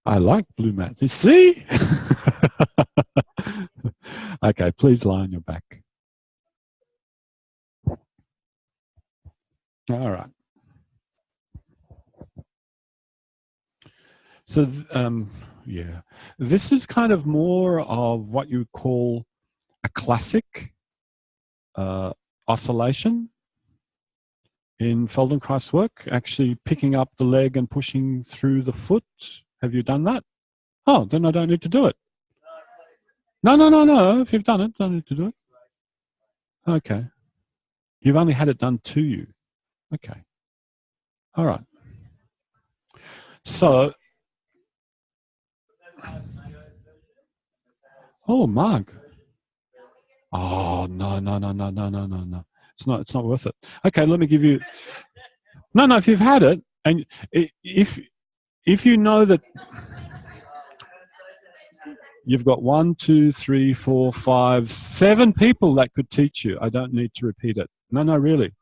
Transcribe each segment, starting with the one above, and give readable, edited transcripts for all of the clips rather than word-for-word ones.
I like blue mats. You see? Okay, please lie on your back. All right. So, yeah, this is kind of more of what you would call a classic oscillation in Feldenkrais work, actually picking up the leg and pushing through the foot. Have you done that? Oh, then I don't need to do it. No. If you've done it, don't need to do it. Okay. You've only had it done to you. Okay. All right. So, oh, Mark. Oh, no. It's not worth it. Okay, let me give you. No. If you've had it, and if you know that you've got 1, 2, 3, 4, 5, 7 people that could teach you, I don't need to repeat it. No, really.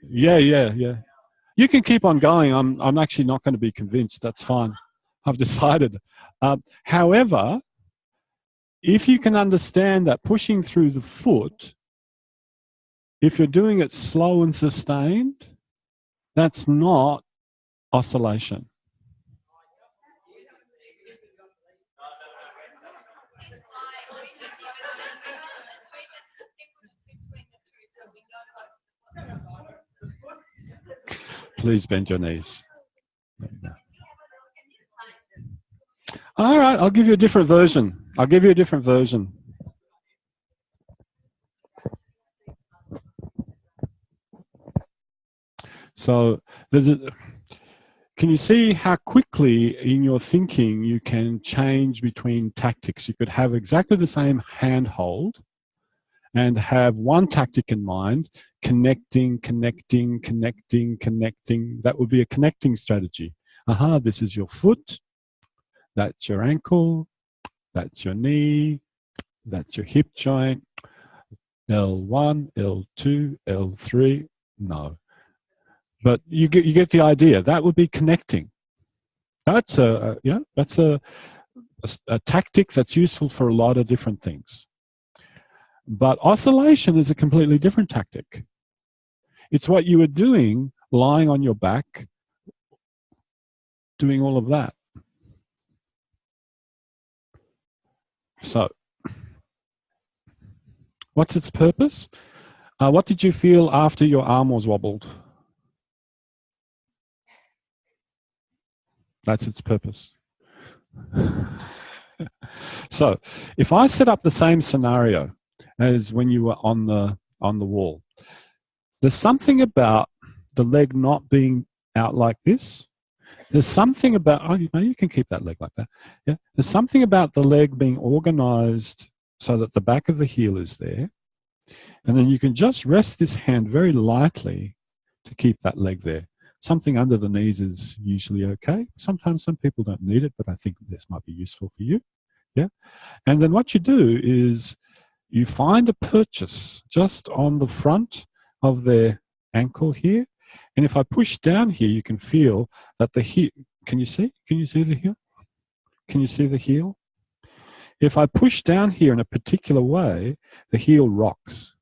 Yeah. You can keep on going. I'm actually not going to be convinced. That's fine. I've decided. However, if you can understand that pushing through the foot, if you're doing it slow and sustained, that's not oscillation. Please bend your knees. All right, I'll give you a different version. So can you see how quickly in your thinking you can change between tactics? You could have exactly the same handhold and have one tactic in mind, connecting. That would be a connecting strategy. This is your foot, that's your ankle, that's your knee, that's your hip joint, L1, L2, L3, no. But you get the idea. That would be connecting. That's a tactic that's useful for a lot of different things. But oscillation is a completely different tactic. It's what you were doing, lying on your back, doing all of that. So, what's its purpose? What did you feel after your arm was wobbled? That's its purpose. So, if I set up the same scenario as when you were on the wall, there's something about the leg not being out like this. There's something about, you can keep that leg like that. Yeah. There's something about the leg being organized so that the back of the heel is there. And then you can just rest this hand very lightly to keep that leg there. Something under the knees is usually okay. Sometimes some people don't need it, but I think this might be useful for you. Yeah. And then what you do is you find a purchase just on the front of their ankle here. And if I push down here, you can feel that the heel, can you see? Can you see the heel? Can you see the heel? If I push down here in a particular way, the heel rocks.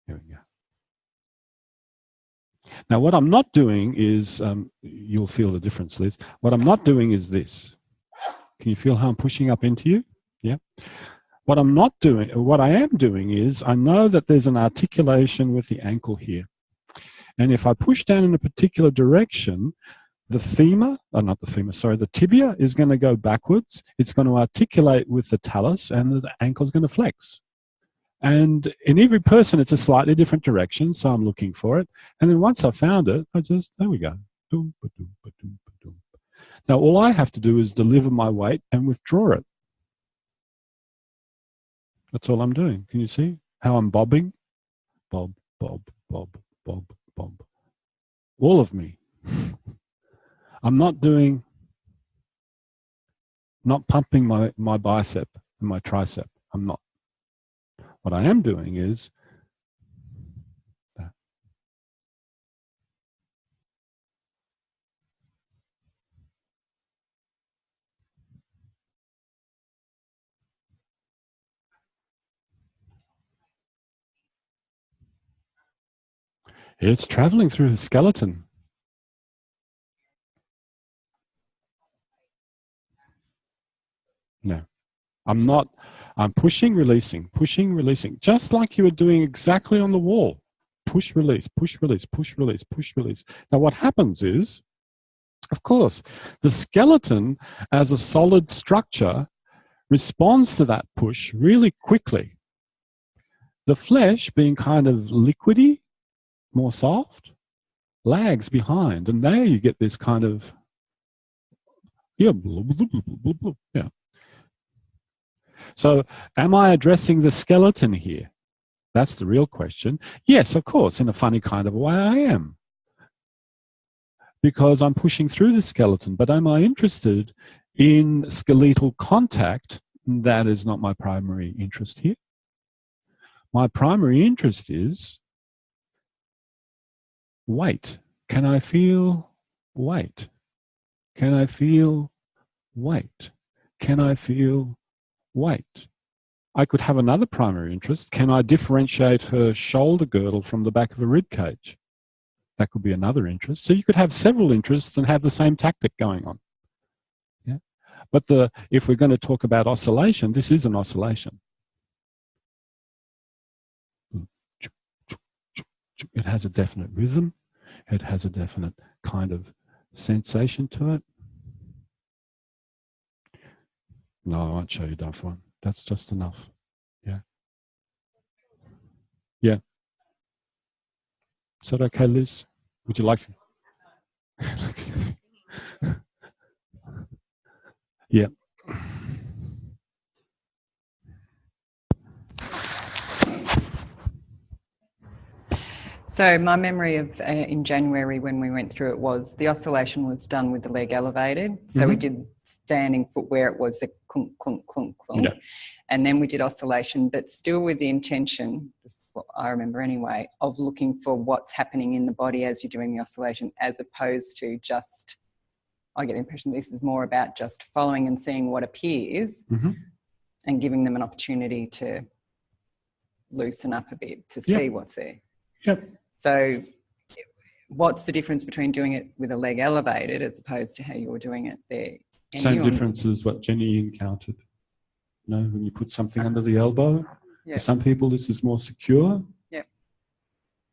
There we go. Now, what I'm not doing is, you'll feel the difference, Liz. What I'm not doing is this. Can you feel how I'm pushing up into you? Yeah. What I'm not doing, what I am doing is, I know that there's an articulation with the ankle here. And if I push down in a particular direction, the tibia is going to go backwards. It's going to articulate with the talus and the ankle is going to flex. And in every person, it's a slightly different direction. So I'm looking for it. And then once I've found it, there we go. Now, all I have to do is deliver my weight and withdraw it. That's all I'm doing. Can you see how I'm bobbing? Bob, bob, bob, bob, bob. All of me. I'm not doing not pumping my bicep and my tricep. I'm not. What I am doing is that. It's traveling through the skeleton. No, I'm not. I'm pushing, releasing, just like you were doing exactly on the wall. Push, release, push, release, push, release, push, release. Now, what happens is, of course, the skeleton as a solid structure responds to that push really quickly. The flesh, being kind of liquidy, more soft, lags behind. And there you get this kind of, yeah, blah, blah, blah, blah, blah, yeah. So am I addressing the skeleton here? That's the real question. Yes, of course, in a funny kind of a way I am. Because I'm pushing through the skeleton. But am I interested in skeletal contact? That is not my primary interest here. My primary interest is weight. Can I feel weight? Can I feel weight? Can I feel weight? I could have another primary interest. Can I differentiate her shoulder girdle from the back of a rib cage? That could be another interest. So you could have several interests and have the same tactic going on. Yeah? But if we're going to talk about oscillation, this is an oscillation. It has a definite rhythm. It has a definite kind of sensation to it. No, I won't show you that one. That's just enough. Yeah. Yeah. Is that okay, Liz? Would you like Yeah. So my memory of in January when we went through it was the oscillation was done with the leg elevated. So we did standing foot where it was the clunk, clunk, clunk, clunk. Yeah. And then we did oscillation, but still with the intention, this is what I remember anyway, of looking for what's happening in the body as you're doing the oscillation, as opposed to just, I get the impression this is more about just following and seeing what appears and giving them an opportunity to loosen up a bit, to see what's there. Yep. So what's the difference between doing it with a leg elevated as opposed to how you were doing it there? Same difference as what Jenny encountered. You know, when you put something under the elbow, for some people this is more secure. Yeah.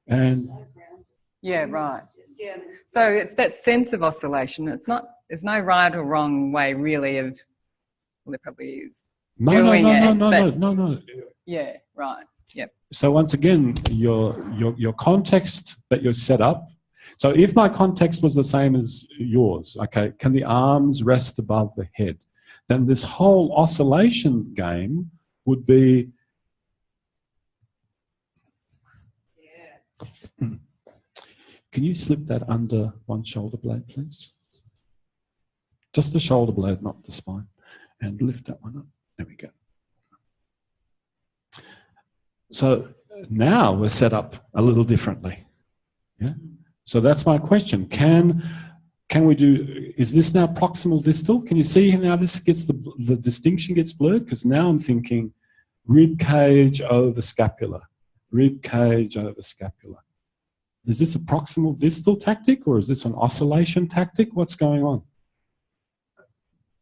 And yeah, right. Yeah. So it's that sense of oscillation. It's not, there's no right or wrong way really of, well, there probably is. No. Yeah, right. Yep. So once again, your context that you're set up. So if my context was the same as yours, okay, can the arms rest above the head? Then this whole oscillation game would be. Yeah. Can you slip that under one shoulder blade, please? Just the shoulder blade, not the spine. And lift that one up. There we go. So now we're set up a little differently. Yeah. So that's my question. Can we do, is this now proximal distal? Can you see how this gets, the distinction gets blurred? Because now I'm thinking rib cage over scapula, rib cage over scapula. Is this a proximal distal tactic or is this an oscillation tactic? What's going on?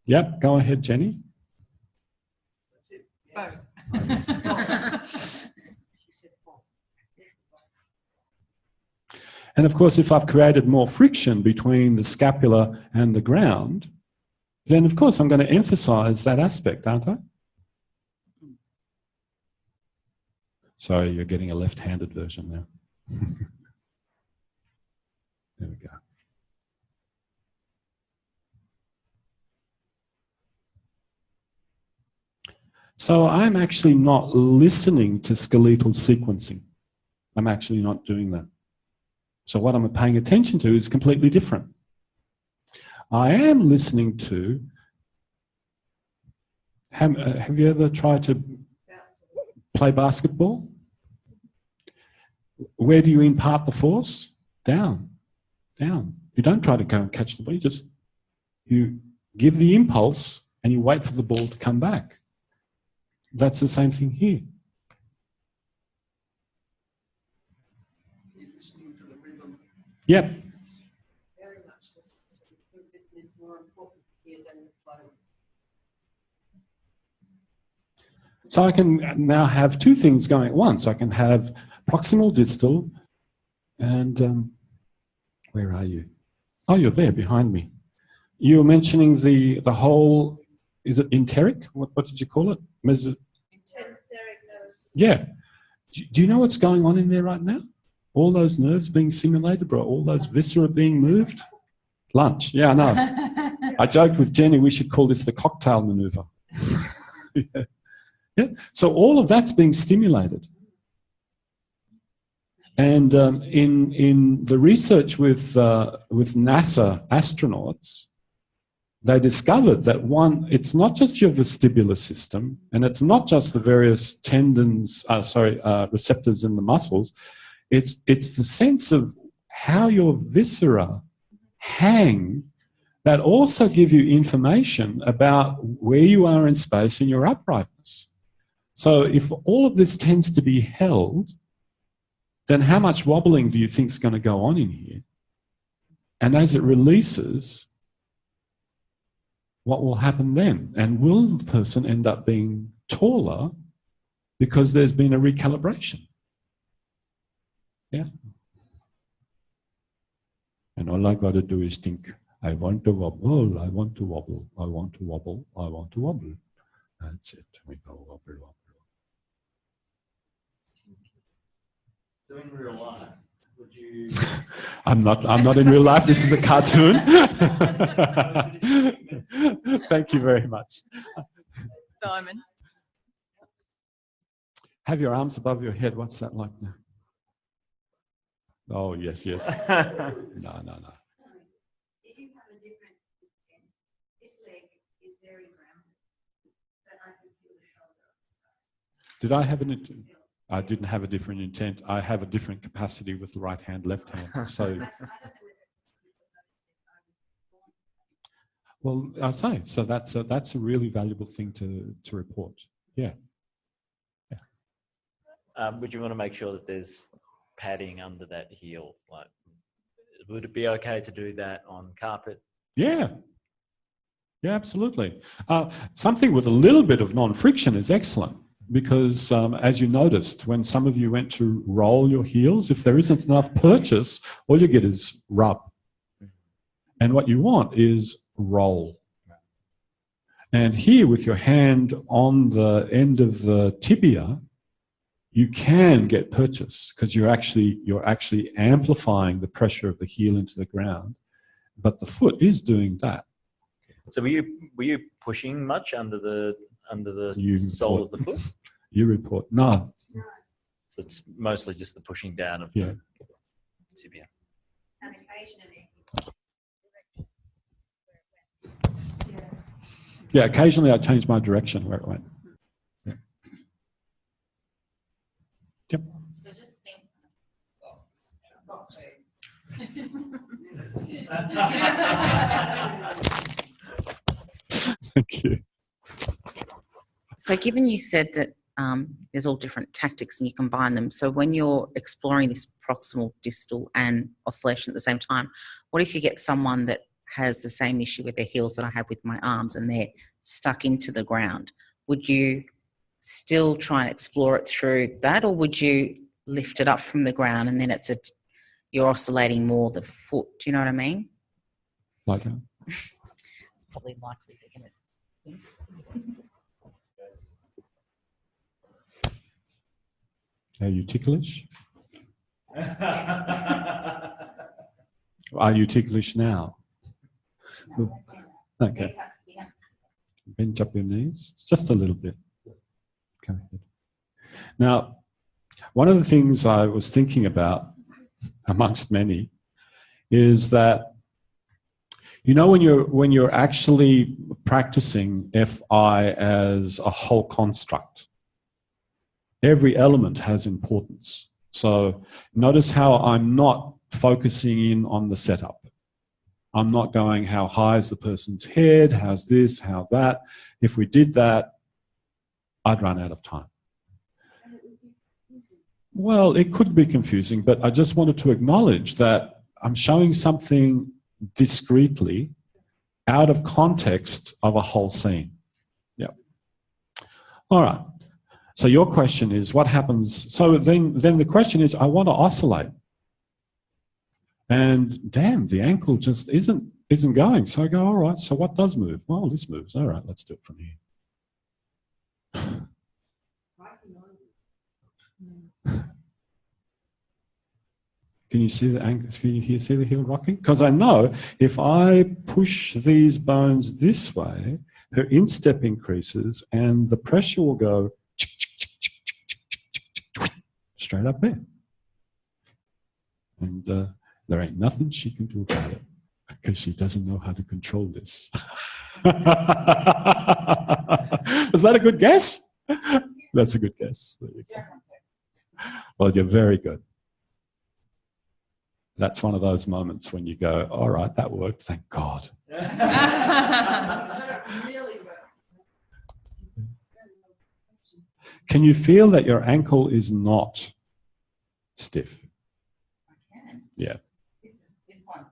Yep, go ahead, Jenny. Both. And of course, if I've created more friction between the scapula and the ground, then of course I'm going to emphasize that aspect, aren't I? Sorry, you're getting a left-handed version now. There we go. So I'm actually not listening to skeletal sequencing. I'm actually not doing that. So what I'm paying attention to is completely different. I am listening to Have you ever tried to play basketball? Where do you impart the force? Down, down. You don't try to go and catch the ball. You give the impulse and you wait for the ball to come back. That's the same thing here. Yep. Very much the movement is more important here than the flow. So I can now have two things going at once. I can have proximal distal and where are you? Oh, you're there behind me. You were mentioning the whole, is it enteric? What did you call it? Enteric nervous. Yeah. Do you know what's going on in there right now? All those nerves being simulated, bro, all those viscera being moved. Lunch, yeah, I know. I joked with Jenny, we should call this the cocktail maneuver. Yeah. Yeah. So all of that's being stimulated. And in the research with NASA astronauts, they discovered that it's not just your vestibular system, and it's not just the various tendons, receptors in the muscles. It's the sense of how your viscera hang that also give you information about where you are in space and your uprightness. So if all of this tends to be held, then how much wobbling do you think is going to go on in here? And as it releases, what will happen then? And will the person end up being taller because there's been a recalibration? Yeah. And all I got to do is think, I want to wobble, I want to wobble, I want to wobble, I want to wobble. That's it. We go wobble, wobble. So in real life, would you? I'm not in real life. This is a cartoon. Thank you very much. Simon. Have your arms above your head. What's that like now? Oh, yes, yes. No. If you have a different intent, this leg is very grounded, but I can feel the shoulder on the side. Did I have an intent? I didn't have a different intent. I have a different capacity with the right hand, left hand. So, well, I say so. That's a really valuable thing to report. Yeah. Would you want to make sure that there's padding under that heel? Like, would it be okay to do that on carpet? Yeah. Yeah, absolutely. Something with a little bit of non-friction is excellent. Because as you noticed, when some of you went to roll your heels, if there isn't enough purchase, all you get is rub. And what you want is roll. And here with your hand on the end of the tibia, you can get purchase because you're actually amplifying the pressure of the heel into the ground. But the foot is doing that. So were you pushing much under the sole of the foot? You report. No. So it's mostly just the pushing down of the tibia. And occasionally. Yeah, occasionally I change my direction where it went. Yeah. Yep. So just think. Thank you. So given you said that there's all different tactics and you combine them, so when you're exploring this proximal, distal and oscillation at the same time, what if you get someone that has the same issue with their heels that I have with my arms and they're stuck into the ground? Would you still try and explore it through that, or would you lift it up from the ground and then you're oscillating more the foot? Do you know what I mean? Like that? It's probably likely they're going to... Are you ticklish? Are you ticklish now? Okay. Bench up your knees, just a little bit. Go ahead. Now, one of the things I was thinking about, amongst many, is that You know, when you're actually practicing FI as a whole construct, every element has importance. So notice how I'm not focusing in on the setup. I'm not going, how high is the person's head? How's this? How that? If we did that, I'd run out of time. Well, it could be confusing, but I just wanted to acknowledge that I'm showing something discreetly out of context of a whole scene. Yeah. All right. So your question is, what happens? So then the question is, I want to oscillate. And damn, the ankle just isn't going. So I go, all right, so what does move? Well, this moves. All right, let's do it from here. Can you see the ankle? Can you see the heel rocking? Because I know if I push these bones this way, her instep increases and the pressure will go straight up there. And there ain't nothing she can do about it because she doesn't know how to control this. Was that a good guess? That's a good guess. There you go. Well, you're very good. That's one of those moments when you go, all right, that worked, thank God. Can you feel that your ankle is not stiff? I can. Yeah. This one's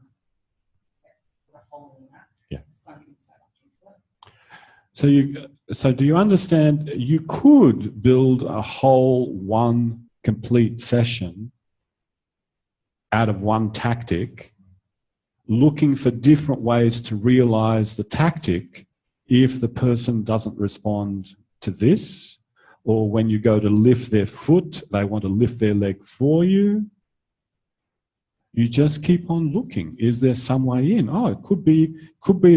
got a hole in that. Yeah. Sunken so much into it. So do you understand, you could build a whole one complete session out of one tactic, looking for different ways to realize the tactic if the person doesn't respond to this, or when you go to lift their foot, they want to lift their leg for you. You just keep on looking. Is there some way in? Oh, it could be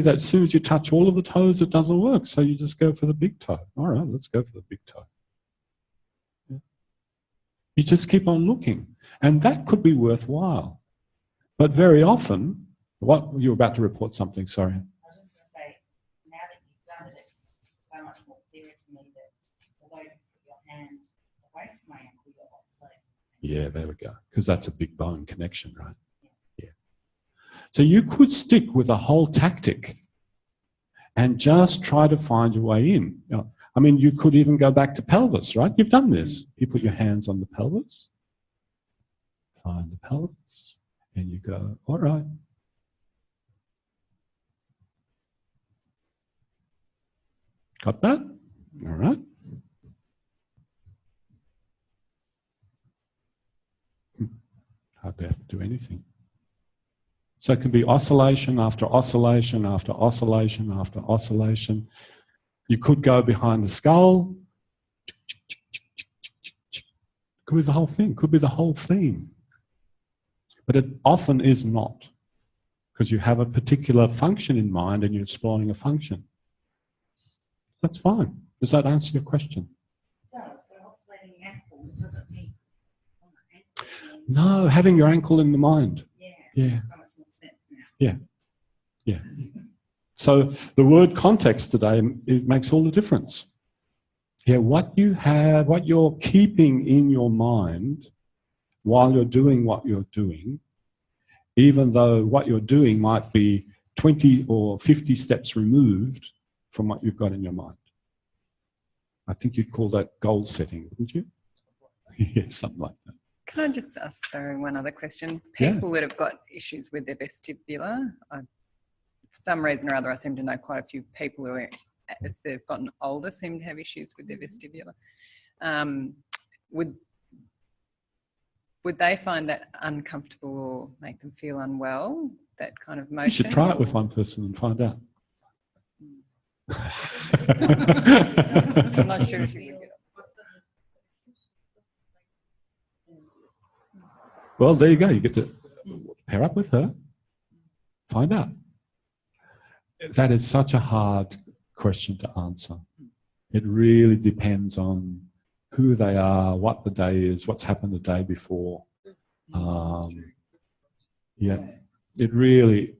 that as soon as you touch all of the toes, it doesn't work. So you just go for the big toe. All right, let's go for the big toe. Yeah. You just keep on looking. And that could be worthwhile. But very often, what you're about to report something, sorry. I was just going to say, now that you've done it, it's so much more clear to me that although you put your hand away from my ankle, you're oscillating. Yeah, there we go. Because that's a big bone connection, right? Yeah. So you could stick with a whole tactic and just try to find your way in. You know, I mean, you could even go back to pelvis, right? You've done this. You put your hands on the pelvis, find the pelvis, and you go, all right. Got that? All right. Hardly have to do anything. So it can be oscillation after oscillation after oscillation after oscillation. You could go behind the skull. Could be the whole thing. Could be the whole theme. But it often is not, because you have a particular function in mind and you're exploring a function. That's fine. Does that answer your question? So oscillating the ankle doesn't mean on the ankle. No, having your ankle in the mind. Yeah. Yeah. Makes so much more sense now. Yeah. Yeah. So the word context today, it makes all the difference. Yeah, what you have, what you're keeping in your mind while you're doing what you're doing, even though what you're doing might be 20 or 50 steps removed from what you've got in your mind. I think you'd call that goal setting, wouldn't you? Yeah, something like that. Can I just ask, sorry, one other question? Yeah. People that have got issues with their vestibular, for some reason or other, I seem to know quite a few people who, as they've gotten older, seem to have issues with their vestibular. Would they find that uncomfortable or make them feel unwell, that kind of motion? You should try it with one person and find out. I'm not sure if you would get it. Well, there you go. You get to pair up with her, find out. That is such a hard question to answer. It really depends on who they are, what the day is, what's happened the day before. Yeah, it really,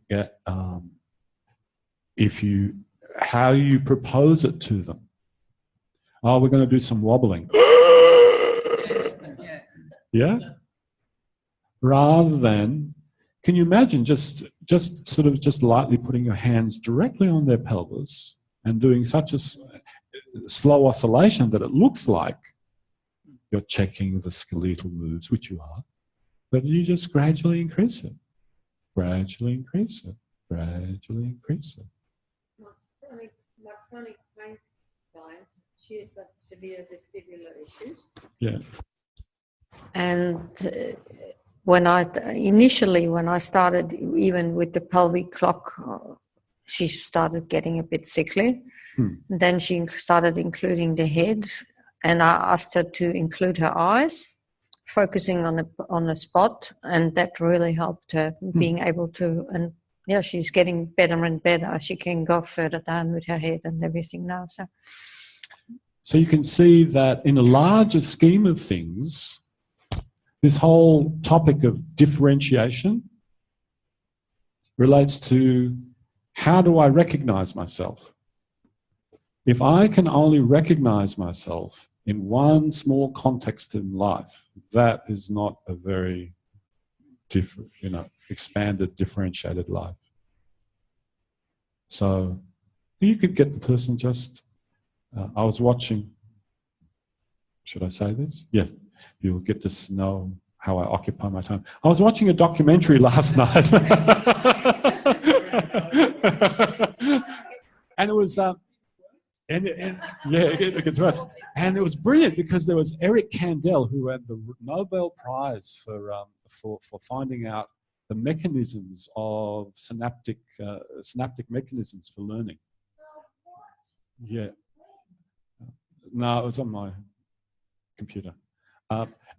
how you propose it to them. Oh, we're going to do some wobbling. Yeah? Rather than, can you imagine just lightly putting your hands directly on their pelvis and doing such a slow oscillation that it looks like you're checking the skeletal moves, which you are, but you just gradually increase it. Gradually increase it. Gradually increase it. My chronic pain client, she's got severe vestibular issues. Yeah. And when I started, even with the pelvic clock, she started getting a bit sickly. Then she started including the head, and I asked her to include her eyes, focusing on a spot, and that really helped her being able to. And yeah, she's getting better and better. She can go further down with her head and everything now. So you can see that in a larger scheme of things, this whole topic of differentiation relates to how do I recognize myself? If I can only recognize myself in one small context in life, that is not a very expanded, differentiated life. So you could get the person just, I was watching, should I say this? Yeah, you'll get to know how I occupy my time. I was watching a documentary last night. And it was, it gets worse. And it was brilliant because there was Eric Kandel, who had the Nobel Prize for finding out the mechanisms of synaptic mechanisms for learning. Yeah. No, it was on my computer.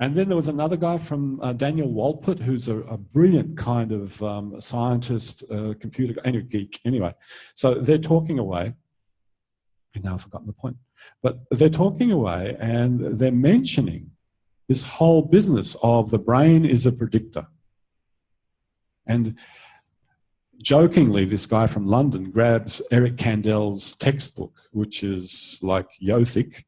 And then there was another guy from Daniel Walpert, who's a brilliant kind of scientist, computer geek. Anyway, so they're talking away. And now I've forgotten the point. But they're talking away and they're mentioning this whole business of the brain is a predictor. And jokingly, this guy from London grabs Eric Kandel's textbook, which is like Yothic,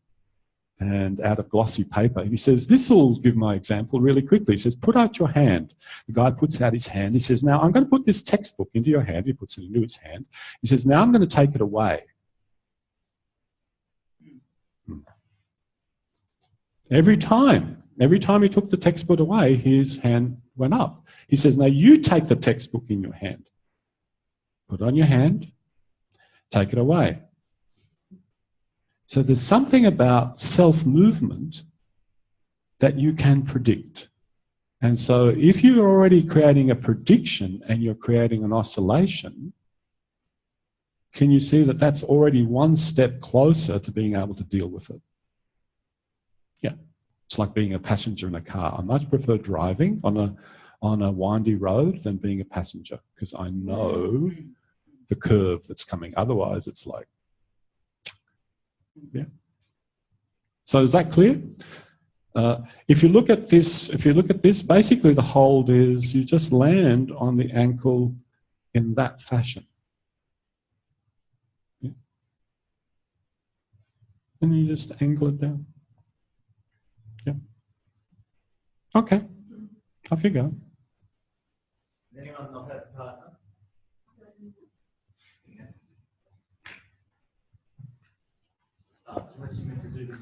and out of glossy paper. And he says, this will give my example really quickly. He says, put out your hand. The guy puts out his hand. He says, now I'm going to put this textbook into your hand. He puts it into his hand. He says, now I'm going to take it away. Every time he took the textbook away, his hand went up. He says, now you take the textbook in your hand. Put it on your hand, take it away. So there's something about self-movement that you can predict. And so if you're already creating a prediction and you're creating an oscillation, can you see that that's already one step closer to being able to deal with it? Yeah, it's like being a passenger in a car. I much prefer driving on a windy road than being a passenger because I know the curve that's coming. Otherwise, it's like, yeah. So is that clear? If you look at this, basically the hold is you just land on the ankle in that fashion. Yeah. And you just angle it down. Yeah. Okay. Off you go. Anyone not have a partner? Unless you meant to do this.